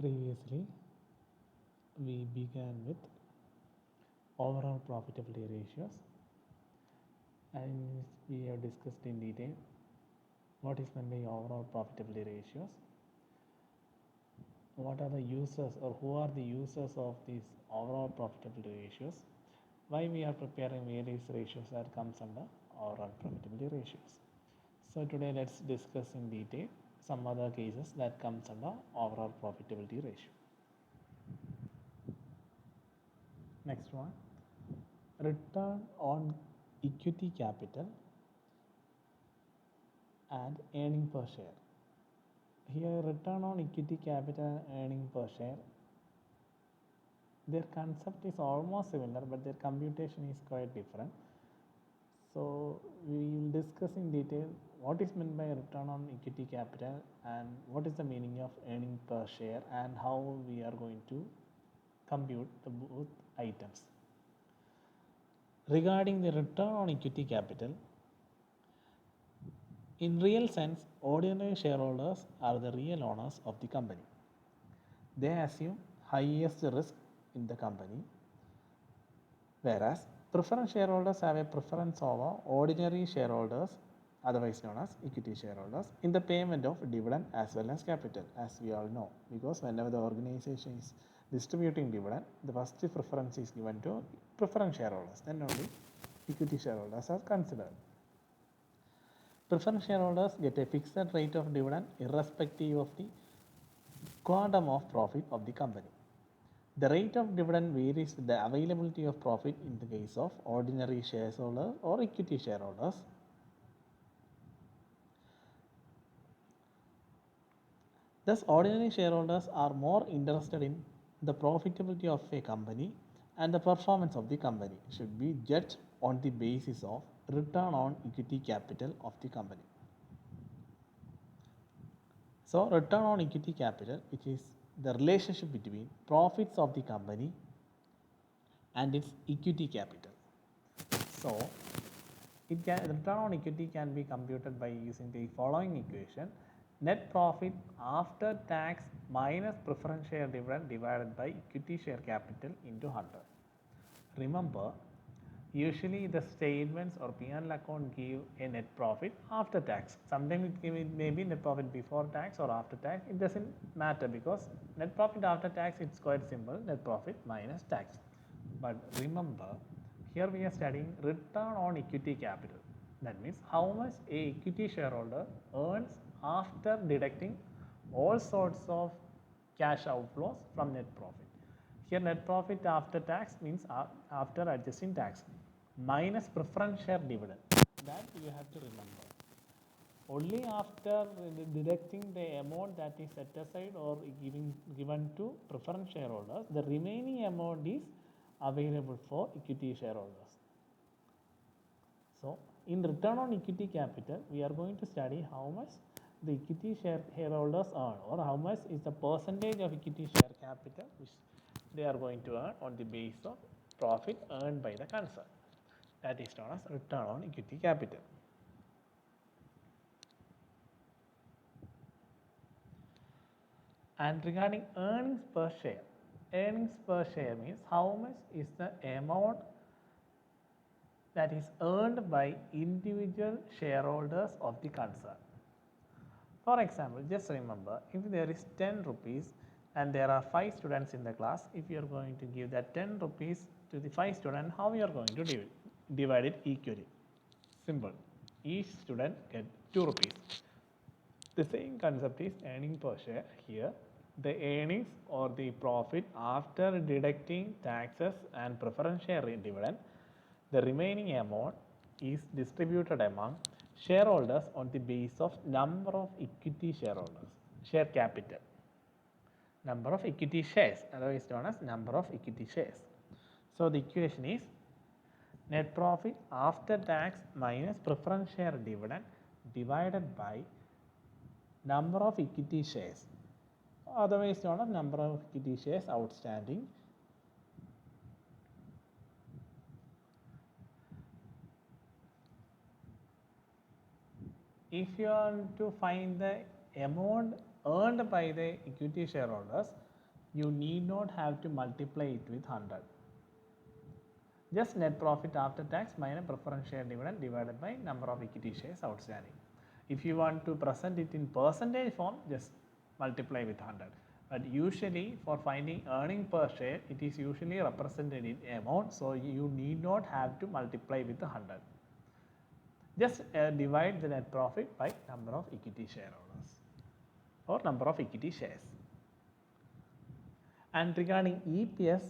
Previously, we began with overall profitability ratios, and we have discussed in detail what is meant by overall profitability ratios, what are the users or who are the users of these overall profitability ratios, why we are preparing various ratios that comes under overall profitability ratios. So today let's discuss in detail some other cases that comes under overall profitability ratio. Next one, return on equity capital and earning per share. Here return on equity capital and earning per share, their concept is almost similar but their computation is quite different. So we will discuss in detail what is meant by return on equity capital and what is the meaning of earning per share and how we are going to compute the both items. Regarding the return on equity capital, in real sense, ordinary shareholders are the real owners of the company. They assume highest risk in the company, whereas preference shareholders have a preference over ordinary shareholders, otherwise known as equity shareholders, in the payment of dividend as well as capital, as we all know, because whenever the organization is distributing dividend, the first preference is given to preference shareholders, then only equity shareholders are considered. Preference shareholders get a fixed rate of dividend irrespective of the quantum of profit of the company. The rate of dividend varies with the availability of profit in the case of ordinary shareholders or equity shareholders. Thus, ordinary shareholders are more interested in the profitability of a company, and the performance of the company should be judged on the basis of return on equity capital of the company. So, return on equity capital, which is the relationship between profits of the company and its equity capital. So, return on equity can be computed by using the following equation: net profit after tax minus preference share dividend divided by equity share capital into 100. Remember, usually the statements or P&L account give a net profit after tax. Sometimes it may be net profit before tax or after tax. It doesn't matter because net profit after tax, it's quite simple, net profit minus tax. But remember, here we are studying return on equity capital. That means how much a equity shareholder earns after deducting all sorts of cash outflows from net profit. Here net profit after tax means after adjusting tax minus preference share dividend. That you have to remember. Only after deducting the amount that is set aside or given to preference shareholders, the remaining amount is available for equity shareholders. So, in return on equity capital, we are going to study how much the equity shareholders earn, or how much is the percentage of equity share capital which they are going to earn on the basis of profit earned by the concern. That is known as return on equity capital. And regarding earnings per share means how much is the amount that is earned by individual shareholders of the concern. For example, just remember, if there is 10 rupees and there are 5 students in the class, if you are going to give that 10 rupees to the 5 students, how you are going to divide it equally? Simple. Each student get 2 rupees. The same concept is earning per share here. The earnings or the profit after deducting taxes and preference share dividend, the remaining amount is distributed among shareholders on the basis of number of equity shareholders, share capital, number of equity shares, otherwise known as number of equity shares. So the equation is net profit after tax minus preference share dividend divided by number of equity shares, otherwise known as number of equity shares outstanding. If you want to find the amount earned by the equity shareholders, you need not have to multiply it with 100. Just net profit after tax minus preference share dividend divided by number of equity shares outstanding. If you want to present it in percentage form, just multiply with 100. But usually for finding earning per share, it is usually represented in amount, so you need not have to multiply with 100. Just divide the net profit by number of equity shareholders or number of equity shares. And regarding EPS,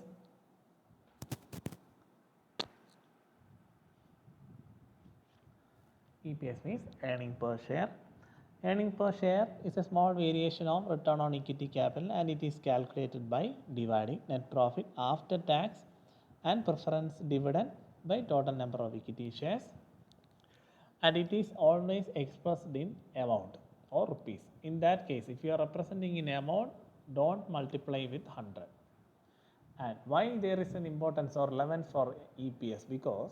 EPS means earning per share. Earning per share is a small variation of return on equity capital, and it is calculated by dividing net profit after tax and preference dividend by total number of equity shares, and it is always expressed in amount or rupees. In that case, if you are representing in amount, don't multiply with 100. And why there is an importance or relevance for EPS? Because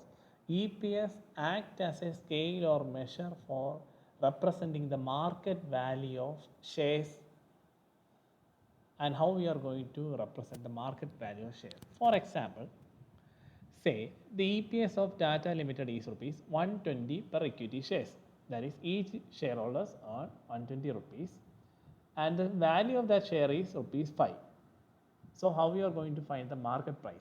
EPS act as a scale or measure for representing the market value of shares, and how we are going to represent the market value of shares. For example, say the EPS of Tata Limited is rupees 120 per equity shares. That is, each shareholders earn 120 rupees, and the value of that share is rupees 5. So how we are going to find the market price?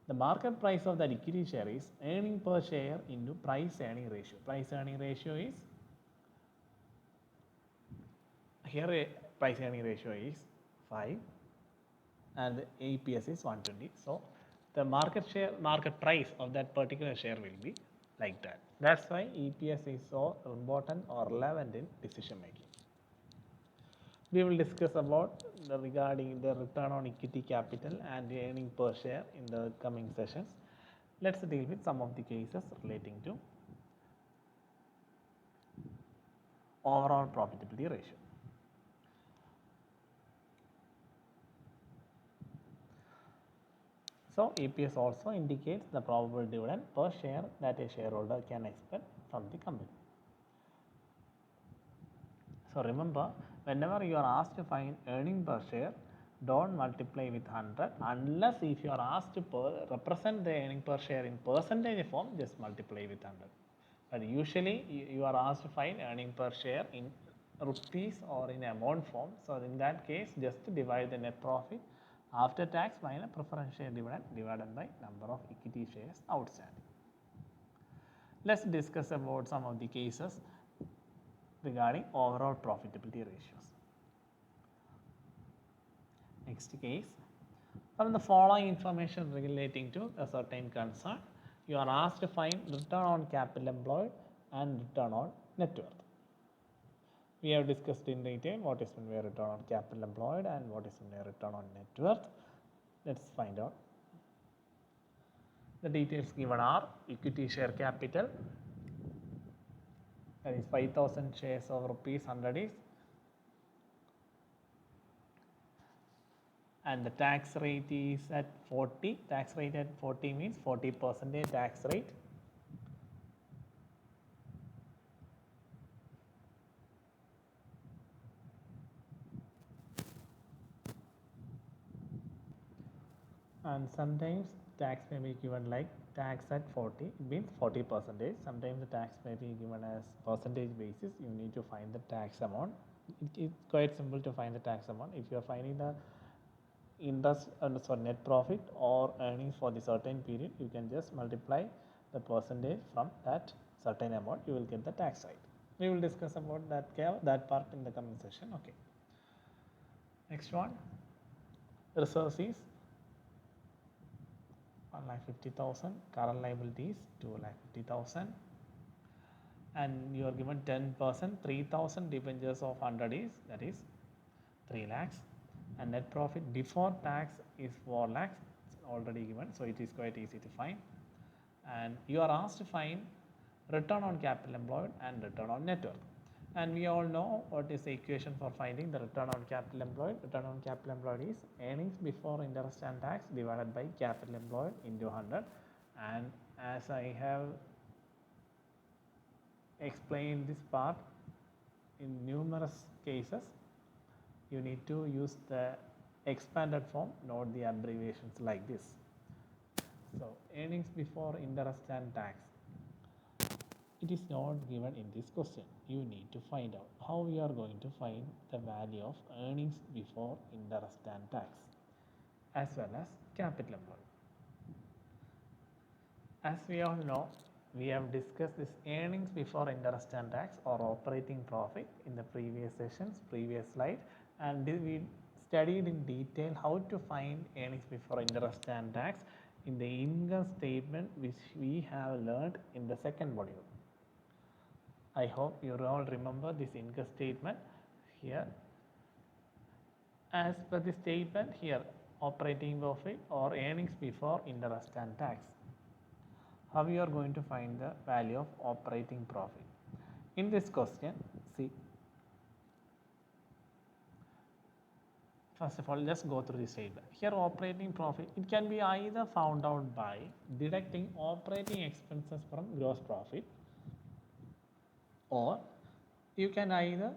The market price of that equity share is earning per share into price earning ratio. Price earning ratio is, here price earning ratio is 5 and the EPS is 120. So the market price of that particular share will be like that. That's why EPS is so important or relevant in decision making. We will discuss about regarding the return on equity capital and the earning per share in the coming sessions. Let's deal with some of the cases relating to overall profitability ratio. So EPS also indicates the probable dividend per share that a shareholder can expect from the company. So remember, whenever you are asked to find earning per share, don't multiply with 100 unless if you are asked to represent the earning per share in percentage form, just multiply with 100. But usually you are asked to find earning per share in rupees or in amount form. So in that case, just divide the net profit after tax minus preference share dividend divided by number of equity shares outstanding. Let's discuss about some of the cases regarding overall profitability ratios. Next case, from the following information relating to a certain concern, you are asked to find return on capital employed and return on net worth. We have discussed in detail what is meant by return on capital employed and what is meant by return on net worth. Let's find out. The details given are equity share capital, that is 5,000 shares of rupees 100 is, and the tax rate is at 40. Tax rate at 40 means 40% tax rate. And sometimes tax may be given like tax at 40, it means 40%. Sometimes the tax may be given as percentage basis. You need to find the tax amount. It's quite simple to find the tax amount. If you are finding the interest net profit or earnings for the certain period, you can just multiply the percentage from that certain amount, you will get the tax rate. We will discuss about that part in the coming session. Okay. Next one, reserves is 1,50,000, current liabilities 2,50,000, and you are given 10%, 3,000 debentures of 100 is, that is 3 lakhs, and net profit before tax is 4 lakhs, it's already given, so it is quite easy to find. And you are asked to find return on capital employed and return on net worth. And we all know what is the equation for finding the return on capital employed. Return on capital employed is earnings before interest and tax divided by capital employed into 100. And as I have explained this part in numerous cases, you need to use the expanded form, not the abbreviations like this. So earnings before interest and tax. It is not given in this question. You need to find out how we are going to find the value of earnings before interest and tax as well as capital employed. As we all know, we have discussed this earnings before interest and tax or operating profit in the previous sessions, previous slide, and we studied in detail how to find earnings before interest and tax in the income statement which we have learned in the second module. I hope you all remember this income statement here. As per the statement here, operating profit or earnings before interest and tax. How you are going to find the value of operating profit? In this question, see, first of all, let's go through the statement. Here operating profit, it can be either found out by deducting operating expenses from gross profit, or you can either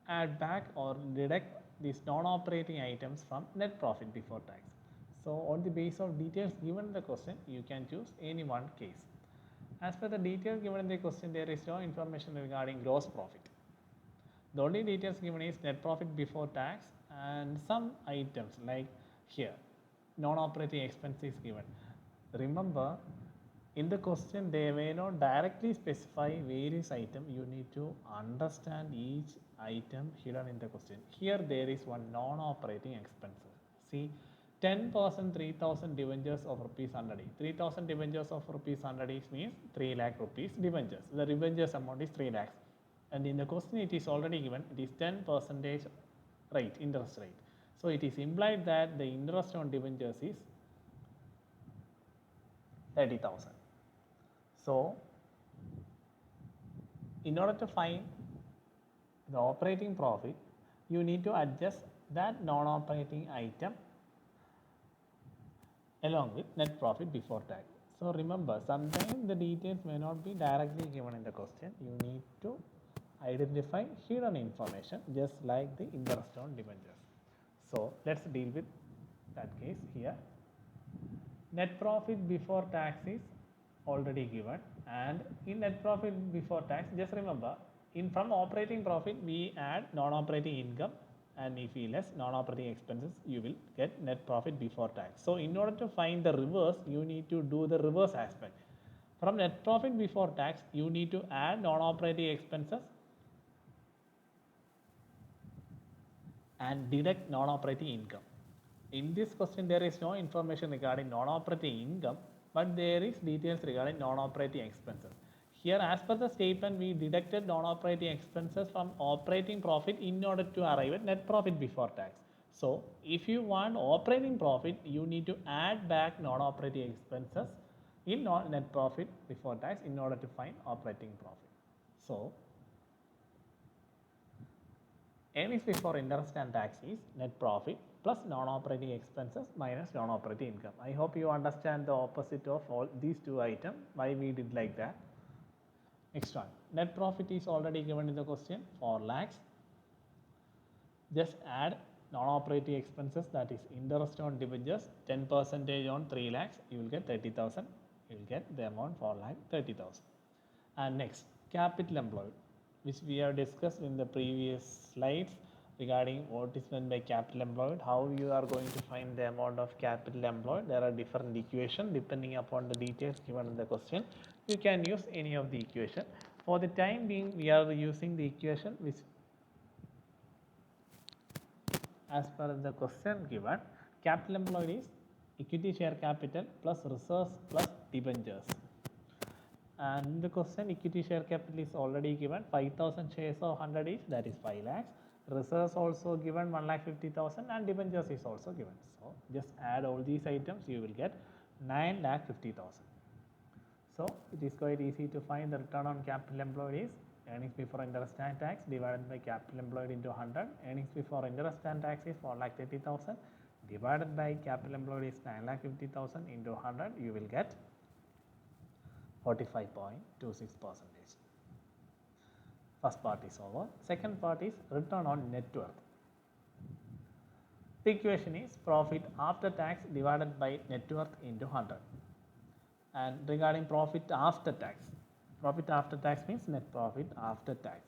add back or deduct these non-operating items from net profit before tax. So on the basis of details given in the question, you can choose any one case. As per the details given in the question, there is no information regarding gross profit. The only details given is net profit before tax and some items like here, non-operating expense is given. Remember, in the question, they may not directly specify various items. You need to understand each item hidden in the question. Here there is one non-operating expenses. See, 10% 3000 debentures of rupees 100. 3000 debentures of rupees 100 means 3 lakh rupees debentures. The debentures amount is 3 lakhs. And in the question it is already given, it is 10% rate, interest rate. So it is implied that the interest on debentures is 30,000. So in order to find the operating profit, you need to adjust that non-operating item along with net profit before tax. So remember, sometimes the details may not be directly given in the question. You need to identify hidden information just like the interest on debentures. So let's deal with that case here. Net profit before tax is already given, and in net profit before tax, just remember, from operating profit we add non-operating income, and if we less non-operating expenses, you will get net profit before tax. So in order to find the reverse, you need to do the reverse aspect. From net profit before tax, you need to add non-operating expenses and deduct non-operating income. In this question, there is no information regarding non-operating income, but there is details regarding non-operating expenses. Here, as per the statement, we deducted non-operating expenses from operating profit in order to arrive at net profit before tax. So if you want operating profit, you need to add back non-operating expenses in net profit before tax in order to find operating profit. So earnings before interest and tax is net profit plus non-operating expenses minus non-operating income. I hope you understand the opposite of all these two items, why we did like that. Next one, net profit is already given in the question, 4 lakhs. Just add non-operating expenses, that is interest on debentures, 10% on 3 lakhs, you will get 30,000. You will get the amount 4 lakh 30,000. And next, capital employed, which we have discussed in the previous slides regarding what is meant by capital employed, how you are going to find the amount of capital employed. There are different equations depending upon the details given in the question. You can use any of the equation. For the time being, we are using the equation which, as per the question given, capital employed is equity share capital plus reserves plus debentures. And in the question, equity share capital is already given, 5,000 shares of 100 each, that is 5 lakhs. Reserves also given 1,50,000 and debentures is also given. So just add all these items, you will get 9,50,000. So it is quite easy to find the return on capital employed is earnings before interest and tax divided by capital employed into 100. Earnings before interest and tax is 4,30,000 divided by capital employed is 9,50,000 into 100. You will get 45.26%. First part is over. Second part is return on net worth. The equation is profit after tax divided by net worth into 100. And regarding profit after tax means net profit after tax.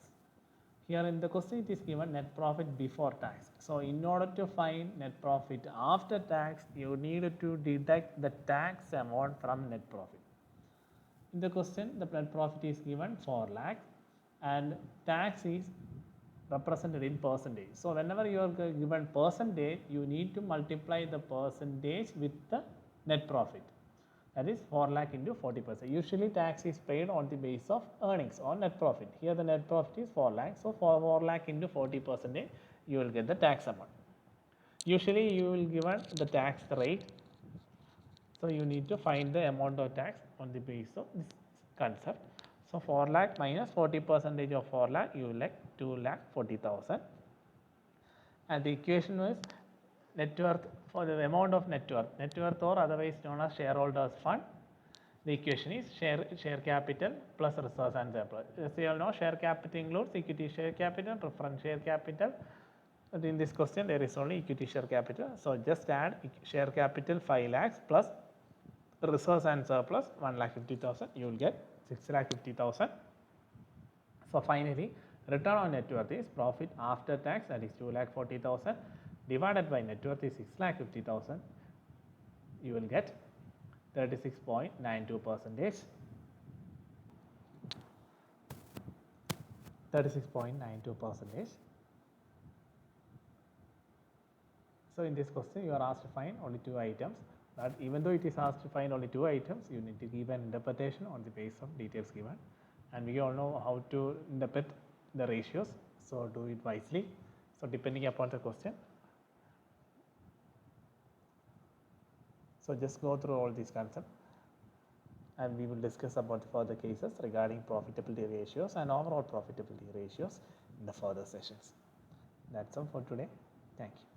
Here in the question it is given net profit before tax. So in order to find net profit after tax, you need to deduct the tax amount from net profit. In the question, the net profit is given 4 lakh and tax is represented in percentage. So whenever you are given percentage, you need to multiply the percentage with the net profit. That is 4 lakh into 40%. Usually tax is paid on the base of earnings or net profit. Here the net profit is 4 lakh. So for 4 lakh into 40%, you will get the tax amount. Usually you will given the tax rate. So you need to find the amount of tax on the base of this concept. So 4 lakh minus 40% of 4 lakh, you will get 2 lakh 40,000. And the equation was net worth for the amount of net worth or otherwise known as shareholders fund. The equation is share capital plus reserves and surplus. As you all know, share capital includes equity share capital, preference share capital. But in this question, there is only equity share capital. So just add share capital 5 lakhs plus reserves and surplus 1,50,000. You will get 6,50,000. So finally, return on net worth is profit after tax, that is 2,40,000 divided by net worth is 6,50,000. You will get 36.92%. 36.92%. So in this question, you are asked to find only 2 items. But even though it is asked to find only 2 items, you need to give an interpretation on the basis of details given. And we all know how to interpret the ratios. So do it wisely. So depending upon the question. So just go through all these concepts. And we will discuss about further cases regarding profitability ratios and overall profitability ratios in the further sessions. That's all for today. Thank you.